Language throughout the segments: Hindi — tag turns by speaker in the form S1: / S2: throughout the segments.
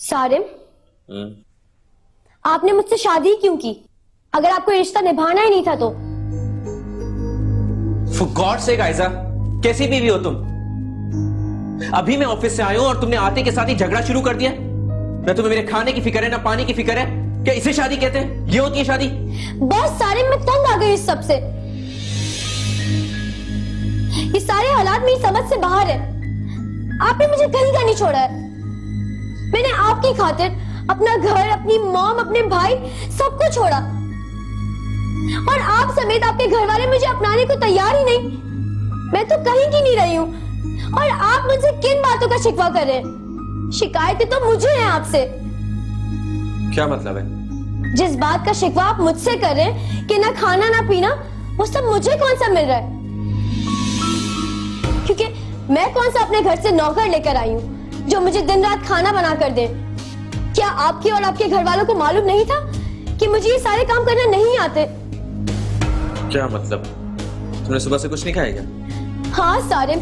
S1: सारिम, आपने मुझसे शादी क्यों की अगर आपको रिश्ता निभाना ही नहीं था तो?
S2: For God's sake आयजा, कैसी बीवी हो तुम? अभी मैं ऑफिस से आया हूं और तुमने आते के साथ ही झगड़ा शुरू कर दिया। ना तुम्हें मेरे खाने की फिक्र है ना पानी की फिक्र है। क्या इसे शादी कहते हैं? ये होती है शादी?
S1: बस सारिम, मैं तंग आ गई इस सब से। ये सारे हालात मेरी समझ से बाहर है। आपने मुझे कहीं का नहीं छोड़ा है। मैंने आपकी खातिर अपना घर, अपनी मॉम, अपने भाई सबको छोड़ा और आप समेत आपके घर वाले मुझे अपनाने को तैयार ही नहीं। मैं तो कहीं की नहीं रही हूँ और आप मुझसे किन बातों का शिकवा कर रहे हैं? शिकायतें तो मुझे हैं आपसे।
S2: क्या मतलब है?
S1: जिस बात का शिकवा आप मुझसे कर रहे हैं कि ना खाना ना पीना, वो सब मुझे कौन सा मिल रहा है? क्योंकि मैं कौन सा अपने घर से नौकर लेकर आई हूँ जो मुझे दिन रात खाना बना कर दे? क्या आपके और आपके घर वालों को मालूम नहीं था कि मुझे ये सारे काम करना नहीं आते?
S2: क्या मतलब? तुमने सुबह से कुछ नहीं खाया क्या?
S1: हाँ सारिम,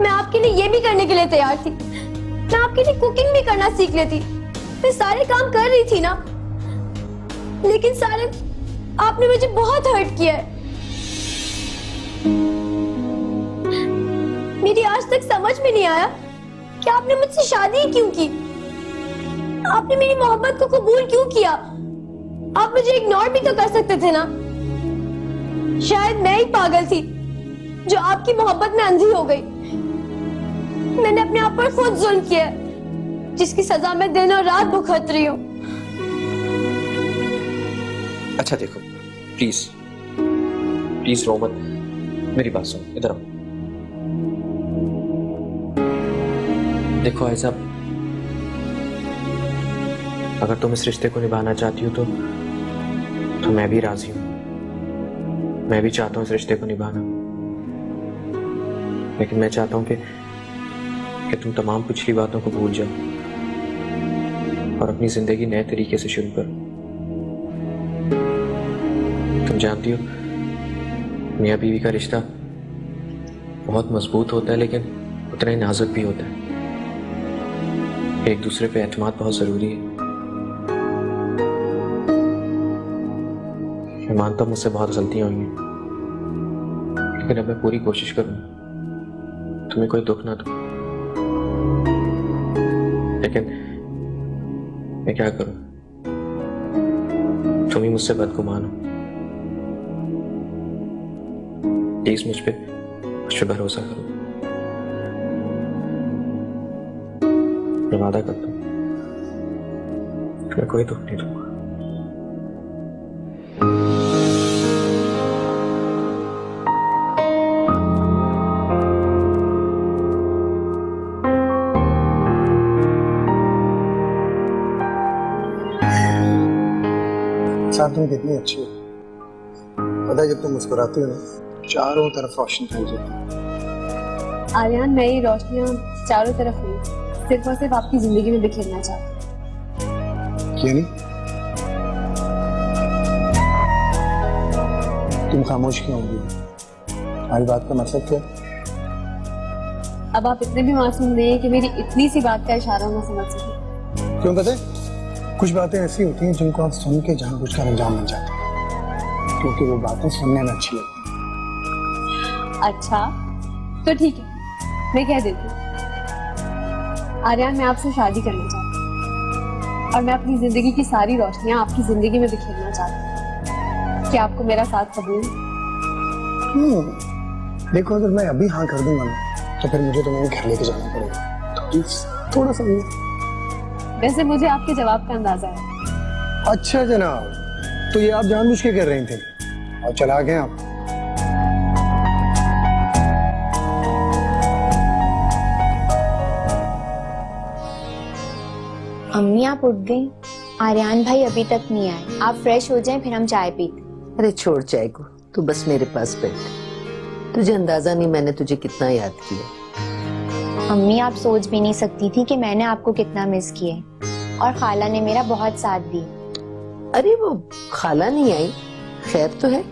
S1: मैं आपके लिए ये भी करने के लिए तैयार थी। मैं आपके लिए कुकिंग भी करना सीख लेती। मैं सारे काम कर रही थी ना। लेकिन सारिम, आपने मुझे बहुत हर्ट किया है। मेरी आज तक समझ में नहीं आया कि आपने मुझसे शादी क्यों की। आपने मेरी मोहब्बत को कबूल क्यों किया? आप मुझे इग्नोर भी तो कर सकते थे ना। शायद मैं ही पागल थी जो आपकी मोहब्बत में अंधी हो गई। मैंने अपने आप पर खुद जुल्म किया, जिसकी सजा मैं दिन और रात भुगत रही हूँ।
S2: अच्छा देखो, प्लीज प्लीज रो मत, मेरी बात सुनो, इधर आओ। देखो ऐसा, अगर तुम इस रिश्ते को निभाना चाहती हो तो मैं भी राजी हूं। मैं भी चाहता हूं इस रिश्ते को निभाना, लेकिन मैं चाहता हूं कि तुम तमाम पिछली बातों को भूल जाओ और अपनी जिंदगी नए तरीके से शुरू करो। तुम जानती हो, मियां बीवी का रिश्ता बहुत मजबूत होता है, लेकिन उतना ही नाजुक भी होता है। एक दूसरे पे एतमाद बहुत जरूरी है। मैं मानता हूं मुझसे बहुत गलतियां हुई हैं, लेकिन अब मैं पूरी कोशिश करूंगा तुम्हें कोई दुख ना दूं। लेकिन मैं क्या करूं, तुम ही मुझसे बदगुमान हो। प्लीज मुझ पे भरोसा करो। मैं वादा करता हूं तुम्हें कोई दुख नहीं दूंगा।
S3: तुम कितनी अच्छी हो। पता है जब तुम मुस्कुराती हो ना, चारों तरफ रोशनी फैल जाती है।
S1: आर्यन, मैं ये रोशनियां चारों तरफ नहीं, सिर्फ और सिर्फ आपकी जिंदगी में बिखेरना चाहती हूँ।
S3: क्यों नहीं? तुम खामोश क्यों होगी? हमारी बात का मतलब क्या?
S1: अब आप इतने भी मासूम नहीं है कि मेरी इतनी सी बात का इशारा ना समझ सके।
S3: क्यों? पता है कुछ बातें ऐसी होती हैं जिनको आप सुन के जानबूझकर अंजाम बन जाते हैं, क्योंकि वो बातें सुनने में अच्छी लगती हैं।
S1: अच्छा तो ठीक है, मैं कह देती हूँ। आर्यन, मैं आपसे शादी करना चाहती हूँ और मैं अपनी जिंदगी की सारी रोशनियां आपकी जिंदगी में बिखेरना चाहती हूँ। क्या आपको मेरा साथ कबूल?
S3: देखो, अगर मैं अभी हाँ कर दूंगा ना, तो फिर मुझे तुम्हें घर लेके जाना पड़ेगा। तो प्लीज थोड़ा सा।
S1: वैसे मुझे आपके जवाब का अंदाजा है।
S3: अच्छा जनाब, तो ये आप जानबूझ के कर रही थी और चला गए आप।
S4: अम्मी आप उठ गई? आर्यन भाई अभी तक नहीं आए। आप फ्रेश हो जाएं, फिर हम चाय पीते।
S5: अरे छोड़ चाय को, तू बस मेरे पास बैठ। तुझे अंदाजा नहीं मैंने तुझे कितना याद किया।
S4: अम्मी आप सोच भी नहीं सकती थी कि मैंने आपको कितना मिस किया, और खाला ने मेरा बहुत साथ दिया।
S5: अरे वो खाला नहीं आई, खैर तो है?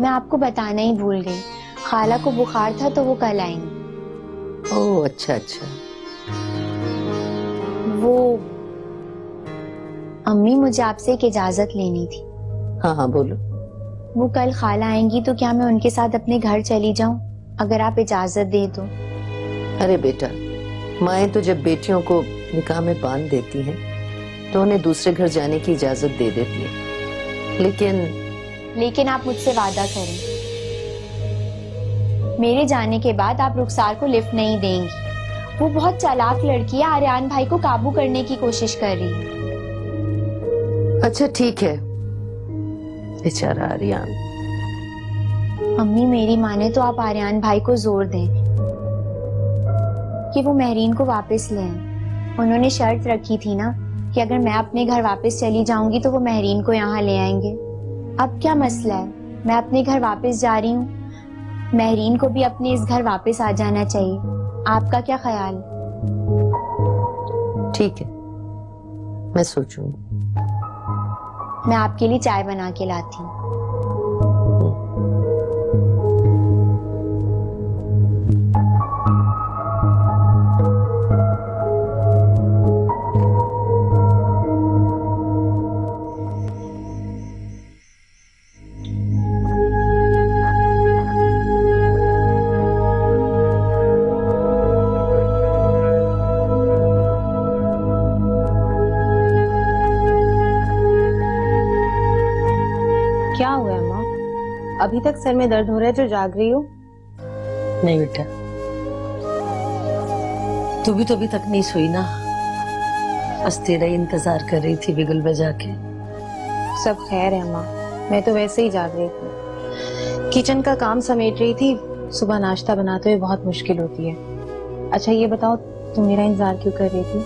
S4: मैं आपको बताना ही भूल गई, खाला को बुखार था तो वो कल आएंगी।
S5: ओह अच्छा अच्छा।
S4: वो अम्मी, मुझे आपसे एक इजाजत लेनी थी।
S5: हाँ हाँ बोलो।
S4: वो कल खाला आएंगी तो क्या मैं उनके साथ अपने घर चली जाऊं, अगर आप इजाजत दे तो?
S5: अरे बेटा, माएँ तो जब बेटियों को निकाह में बांध देती हैं तो उन्हें दूसरे घर जाने की इजाजत दे देती है, लेकिन
S4: आप मुझसे वादा करें, मेरे जाने के बाद आप रुखसार को लिफ्ट नहीं देंगी। वो बहुत चालाक लड़की है, आर्यान भाई को काबू करने की कोशिश कर रही है।
S5: अच्छा ठीक है, बेचारा आर्यान।
S4: अम्मी, मेरी माने तो आप आर्यान भाई को जोर दें कि वो महरीन को वापस ले आएं। उन्होंने शर्त रखी थी ना कि अगर मैं अपने घर वापस चली जाऊंगी तो वो महरीन को यहाँ ले आएंगे। अब क्या मसला है, मैं अपने घर वापस जा रही हूँ, महरीन को भी अपने इस घर वापस आ जाना चाहिए। आपका क्या ख्याल?
S5: ठीक है, मैं सोचूंगी।
S4: मैं आपके लिए चाय बना के लाती हूँ।
S6: क्या हुआ है माँ? अभी तक सर में दर्द हो रहा है जो जाग रही हो?
S5: नहीं बेटा, तू भी तो अभी तक नहीं सोई ना, बस तेरा ही इंतजार कर रही थी बिगुल बजा के।
S6: सब खैर है माँ, मैं तो वैसे ही जाग रही थी, किचन का काम समेट रही थी। सुबह नाश्ता बनाते हुए बहुत मुश्किल होती है। अच्छा ये बताओ, तुम मेरा इंतजार क्यों कर रही थी?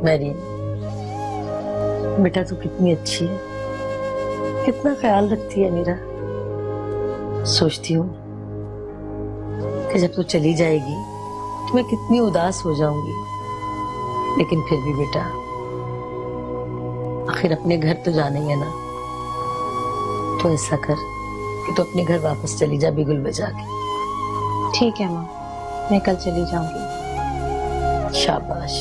S5: मैरियन बेटा, तू कितनी अच्छी है, कितना ख्याल रखती है मेरा। सोचती हूँ कि जब तू चली जाएगी तो मैं कितनी उदास हो जाऊंगी, लेकिन फिर भी बेटा, आखिर अपने घर तो जाना ही है ना। तो ऐसा कर कि तू अपने घर वापस चली जा बिगुल बजा के।
S6: ठीक है माँ, मैं कल चली जाऊंगी।
S5: शाबाश।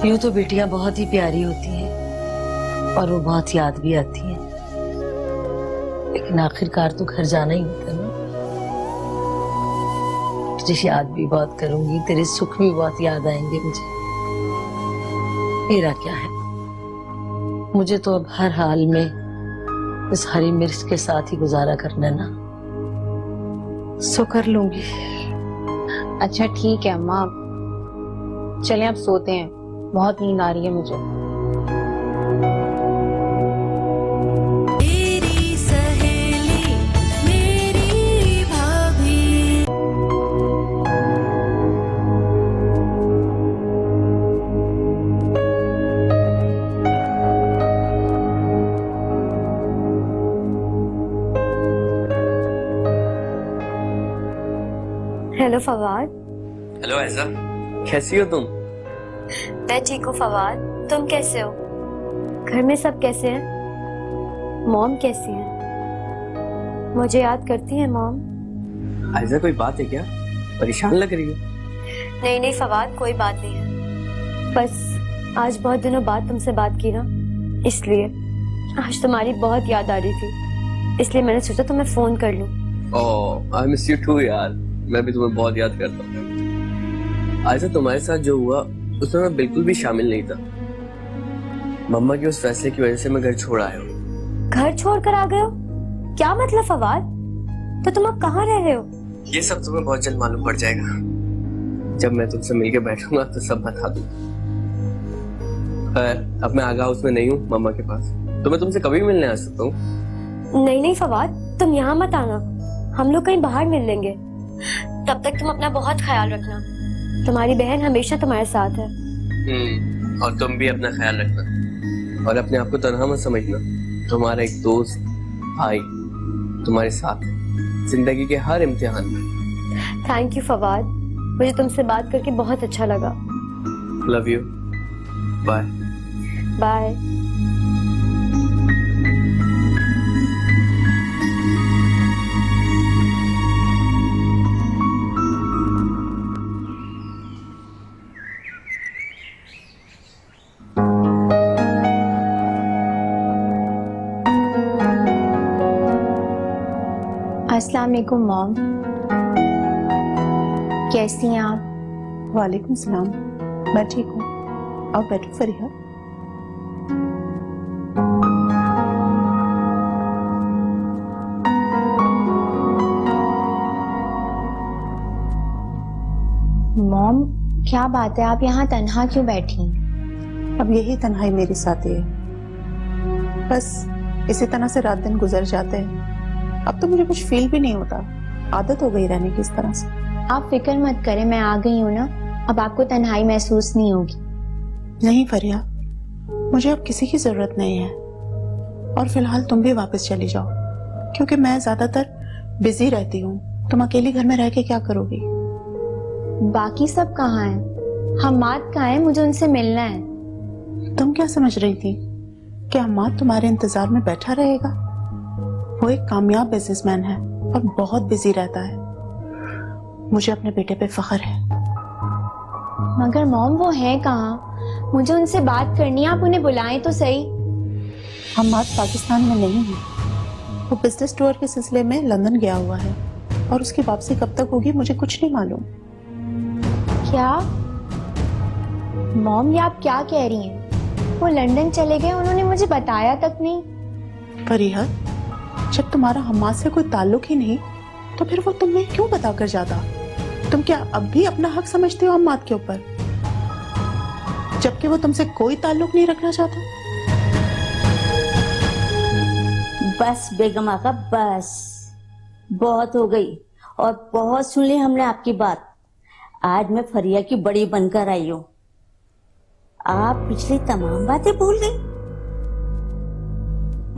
S5: यूं तो बेटियां बहुत ही प्यारी होती हैं और वो बहुत याद भी आती हैं, लेकिन आखिरकार तो घर जाना ही होता है ना। तुझे याद भी बहुत करूंगी, तेरे सुख भी बहुत याद आएंगे मुझे। मेरा क्या है, मुझे तो अब हर हाल में इस हरी मिर्च के साथ ही गुजारा करना ना, सो कर लूंगी।
S6: अच्छा ठीक है अम्मा, चलें अब सोते हैं, बहुत नींद आ रही है मुझे।
S1: हेलो फवाद।
S2: हेलो ऐसा, कैसी हो तुम?
S1: मैं ठीक हूँ फवाद, तुम कैसे हो? घर में सब कैसे हैं? मॉम कैसी है? मुझे याद करती है मॉम?
S2: ऐसा कोई बात है क्या? परेशान लग रही हो?
S1: नहीं नहीं फवाद, कोई बात नहीं है, बस आज बहुत दिनों बाद तुमसे बात की ना, इसलिए आज तुम्हारी बहुत याद आ रही थी, इसलिए मैंने सोचा तुम्हें फोन कर लूं।
S2: ओह, आई मिस यू टू यार, मैं भी तुम्हें बहुत याद करता हूँ। ऐसा तुम्हारे साथ जो हुआ उसमें मैं बिल्कुल भी शामिल नहीं था। मम्मा के उस फैसले की वजह से मैं घर छोड़ आया हूँ।
S1: घर छोड़ कर आ गए हो? क्या मतलब फवाद? तो तुम अब कहाँ रह रहे हो?
S2: ये सब तुम्हें बहुत जल्द मालूम पड़ जाएगा। जब मैं तुमसे मिलके बैठूंगा तो सब बता दूंगा। अब मैं आगा हाउस में नहीं हूँ, मम्मा के पास, तो मैं तुमसे कभी मिलने आ सकता हूँ।
S1: नहीं नहीं फवाद, तुम यहाँ मत आना, हम लोग कहीं बाहर मिल लेंगे। तब तक तुम अपना बहुत ख्याल रखना, तुम्हारी बहन हमेशा तुम्हारे साथ है।
S2: और तुम भी अपना ख्याल रखना और अपने आप को तन्हा मत समझना। तुम्हारा एक दोस्त, भाई तुम्हारे साथ है जिंदगी के हर इम्तिहान में।
S1: थैंक यू फवाद, मुझे तुमसे बात करके बहुत अच्छा लगा।
S2: Love you, bye
S1: bye.
S4: वालेकुम मॉम, कैसी हैं आप?
S7: वालेकुम सलाम। मैं ठीक हूँ। आओ बैठो फरीहा।
S4: मॉम, क्या बात है, आप यहाँ तन्हा क्यों बैठी हैं?
S7: अब यही तन्हाई मेरे साथ है, बस इसी तरह से रात दिन गुजर जाते हैं। अब तो मुझे कुछ फील भी नहीं होता, आदत हो गई रहने की इस तरह से।
S4: आप फिक्र मत करें, मैं आ गई हूँ ना, अब आपको तन्हाई महसूस नहीं होगी।
S7: नहीं फरिया, मुझे अब किसी की जरूरत नहीं है, और फिलहाल तुम भी वापस चली जाओ, क्योंकि मैं ज्यादातर बिजी रहती हूँ। तुम अकेली घर में रह के क्या करोगी?
S4: बाकी सब कहाँ हैं? हम्माद कहाँ है? मुझे उनसे मिलना है।
S7: तुम क्या समझ रही थी कि हम्माद तुम्हारे इंतजार में बैठा रहेगा? वो एक कामयाब बिजनेसमैन है और बहुत बिजी रहता है। मुझे अपने बेटे पे फख्र है।
S4: मगर मॉम, वो है कहाँ? मुझे उनसे बात करनी है, आप उन्हें बुलाएं तो सही।
S7: हम्माद पाकिस्तान में नहीं है, वो बिजनेस टूर के सिलसिले में लंदन गया हुआ है, और उसकी वापसी कब तक होगी मुझे कुछ नहीं मालूम।
S4: क्या मॉम, ये आप क्या कह रही हैं? वो लंदन चले गए, उन्होंने मुझे बताया तक नहीं।
S7: फरीहा, जब तुम्हारा हम्माद से कोई ताल्लुक ही नहीं, तो फिर वो तुम्हें क्यों बताकर जाता? तुम क्या अब भी अपना हक समझते हो हम्माद के ऊपर, जबकि वो तुमसे कोई ताल्लुक नहीं रखना चाहता?
S8: बस बेगम आका, बस बहुत हो गई, और बहुत सुन ली हमने आपकी बात। आज मैं फरिया की बड़ी बनकर आई हूँ। आप पिछली तमाम बातें भूल गई।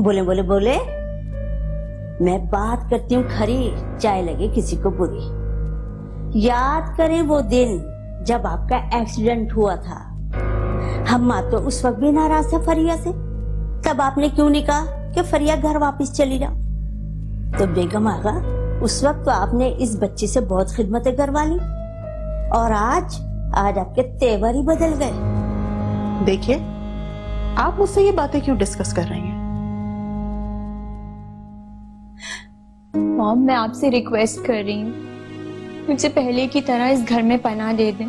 S8: बोले बोले बोले, मैं बात करती हूँ खरी, चाहे लगे किसी को बुरी। याद करें वो दिन जब आपका एक्सीडेंट हुआ था। हम्मा तो उस वक्त भी नाराज था फरिया से। तब आपने क्यों नहीं कहा कि फरिया घर वापस चली जाओ? तो बेगम आगा, उस वक्त तो आपने इस बच्ची से बहुत खिदमतें करवा ली, और आज आपके तेवर ही बदल गए।
S7: देखिए, आप मुझसे ये बातें क्यों डिस्कस कर रही हैं?
S4: मॉम, मैं आपसे रिक्वेस्ट कर रही हूँ, मुझे पहले की तरह इस घर में पनाह दे दें।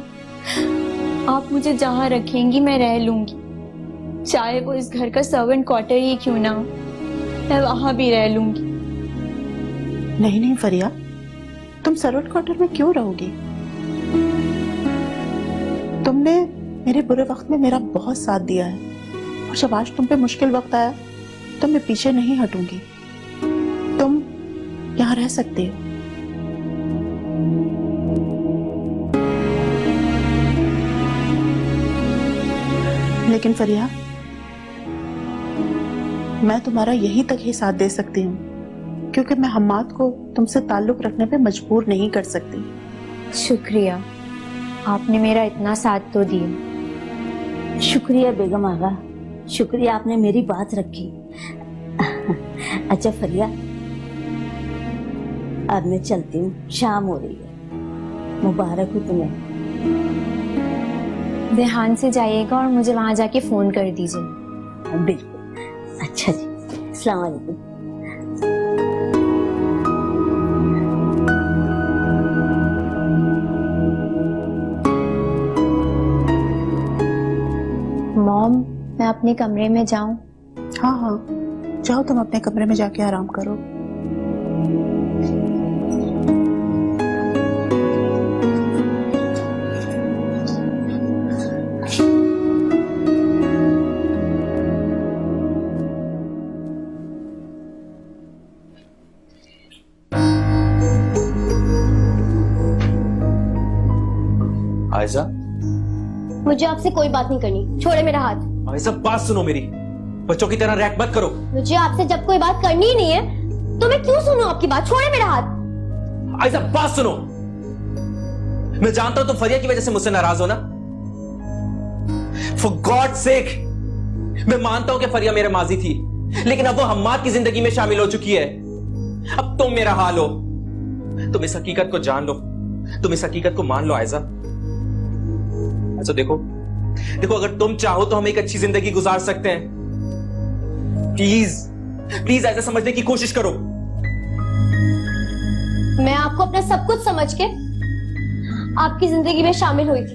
S4: आप मुझे जहाँ रखेंगी मैं रह लूंगी, चाहे वो इस घर का सर्वेंट क्वार्टर ही क्यों ना हो, मैं वहां भी रह लूंगी।
S7: नहीं नहीं फरिया, तुम सर्वेंट क्वार्टर में क्यों रहोगी? तुमने मेरे बुरे वक्त में मेरा बहुत साथ दिया है, और जब आज तुम पे मुश्किल वक्त आया तो मैं पीछे नहीं हटूंगी। तुम यहाँ रह सकते हो। लेकिन फरिया, मैं तुम्हारा यहीं तक ही साथ दे सकती हूँ, क्योंकि मैं हम्माद को तुमसे ताल्लुक रखने पे मजबूर नहीं कर सकती।
S4: शुक्रिया, आपने मेरा इतना साथ तो दिया।
S8: शुक्रिया बेगम आगा, शुक्रिया, आपने मेरी बात रखी। अच्छा फरिया, अब मैं चलती हूँ, शाम हो रही है। मुबारक हो तुम्हें।
S4: ध्यान से जाइएगा और मुझे वहां जाके फोन कर दीजिए।
S8: बिल्कुल। अच्छा जी, अस्सलाम वालेकुम।
S4: मॉम, मैं अपने कमरे में जाऊं?
S7: हाँ हाँ, जाओ, तुम अपने कमरे में जाके आराम करो।
S2: आयजा,
S1: मुझे आपसे कोई बात नहीं करनी, छोड़े मेरा हाथ।
S2: आयजा, बात सुनो मेरी, बच्चों की तरह रिएक्ट मत करो।
S1: मुझे आपसे जब कोई बात करनी ही नहीं है तो मैं क्यों सुनूं आपकी बात? छोड़े मेरा हाथ।
S2: आयजा, बात सुनो। मैं जानता हूं तुम फरिया की वजह से मुझसे नाराज हो ना। फॉर गॉड सेक, मैं मानता हूं कि फरिया मेरे माजी थी, लेकिन अब वो हम्माद की जिंदगी में शामिल हो चुकी है। अब तुम मेरा हाल हो। तुम इस हकीकत को जान लो, तुम इस हकीकत को मान लो आयजा। अच्छा देखो, अगर तुम चाहो तो हम एक अच्छी जिंदगी गुजार सकते हैं। प्लीज प्लीज ऐसा समझने की कोशिश करो।
S1: मैं आपको अपना सब कुछ समझ के आपकी जिंदगी में शामिल हुई थी,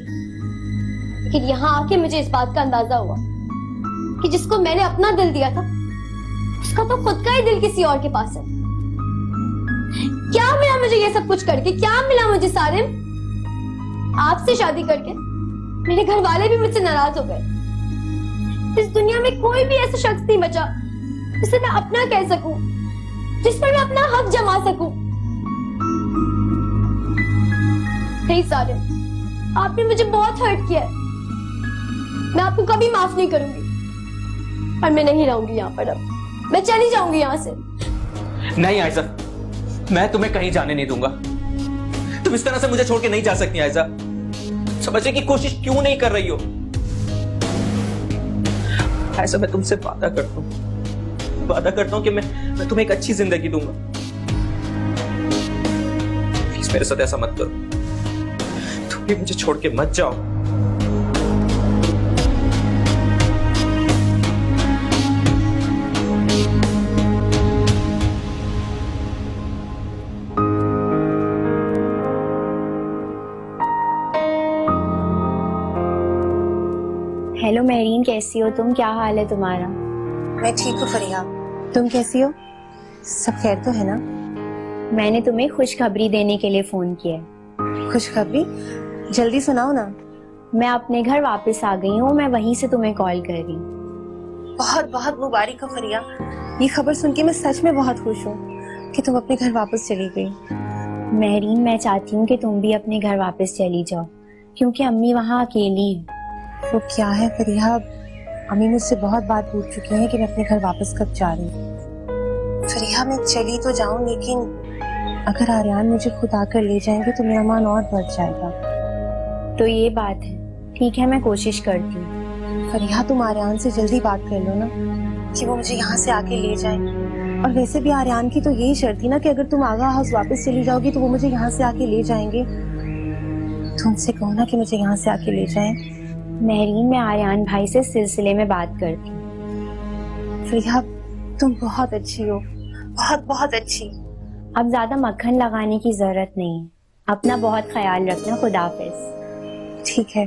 S1: लेकिन यहाँ आके मुझे इस बात का अंदाजा हुआ कि जिसको मैंने अपना दिल दिया था उसका तो खुद का ही दिल किसी और के पास है। क्या मिला मुझे ये सब कुछ करके? क्या मिला मुझे सारिम? आपसे शादी करके मेरे घर वाले भी मुझसे नाराज हो गए। इस दुनिया में कोई भी ऐसा शख्स नहीं बचा जिसे मैं अपना कह सकूं, जिस पर मैं अपना हक जमा सकूं। नहीं सारिम, आपने मुझे बहुत हर्ट किया है। मैं आपको कभी माफ नहीं करूंगी और मैं नहीं रहूंगी यहाँ पर। अब मैं चली जाऊंगी यहाँ से।
S2: नहीं आयजा, मैं तुम्हें कहीं जाने नहीं दूंगा। तुम इस तरह से मुझे छोड़ के नहीं जा सकती आयजा। समझने की कोशिश क्यों नहीं कर रही हो? ऐसा मैं तुमसे वादा करता हूं कि मैं तुम्हें एक अच्छी जिंदगी दूंगा। प्लीज मेरे साथ ऐसा मत करो। तुम भी मुझे छोड़ के मत जाओ।
S4: हेलो मेहरीन, कैसी हो तुम? क्या हाल है तुम्हारा?
S6: मैं ठीक हूँ फरिया, तुम कैसी हो? सब खैर तो है ना?
S4: मैंने तुम्हें खुशखबरी देने के लिए फोन किया है।
S6: खुशखबरी? जल्दी सुनाओ ना।
S4: मैं अपने घर वापस आ गई हूँ, मैं वहीं से तुम्हें कॉल कर रही हूँ।
S6: बहुत बहुत मुबारक हो फरिया। ये खबर सुन के मैं सच में बहुत खुश हूँ कि तुम अपने घर वापस चली गई।
S4: मेहरीन, मैं चाहती हूँ कि तुम भी अपने घर वापस चली जाओ, क्योंकि अम्मी वहाँ अकेली है।
S6: वो क्या है फरिया, अम्मी मुझसे बहुत बात पूछ चुकी हैं कि मैं अपने घर वापस कब जा रही हूँ। फरिया, मैं चली तो जाऊं, लेकिन अगर आर्यान मुझे खुद आकर ले जाएंगे तो मेरा मन और बढ़ जाएगा।
S4: तो ये बात है, ठीक है, मैं कोशिश करती हूँ।
S6: फरिया, तुम आर्यान से जल्दी बात कर लो ना कि वो मुझे यहाँ से आके ले जाए। और वैसे भी आर्यान की तो यही शर्त थी ना कि अगर तुम आगा हाउस वापस चली जाओगी तो वो मुझे यहाँ से आके ले जाएंगे। तुमसे कहो ना कि मुझे यहाँ से आके ले जाए।
S4: मेहरीन, मैं आर्यान भाई से सिलसिले में बात करती हूँ।
S6: फरिया, तुम बहुत अच्छी हो, बहुत बहुत अच्छी।
S4: अब ज्यादा मक्खन लगाने की जरूरत नहीं है। अपना बहुत ख्याल रखना। खुदा हाफिज।
S6: ठीक है।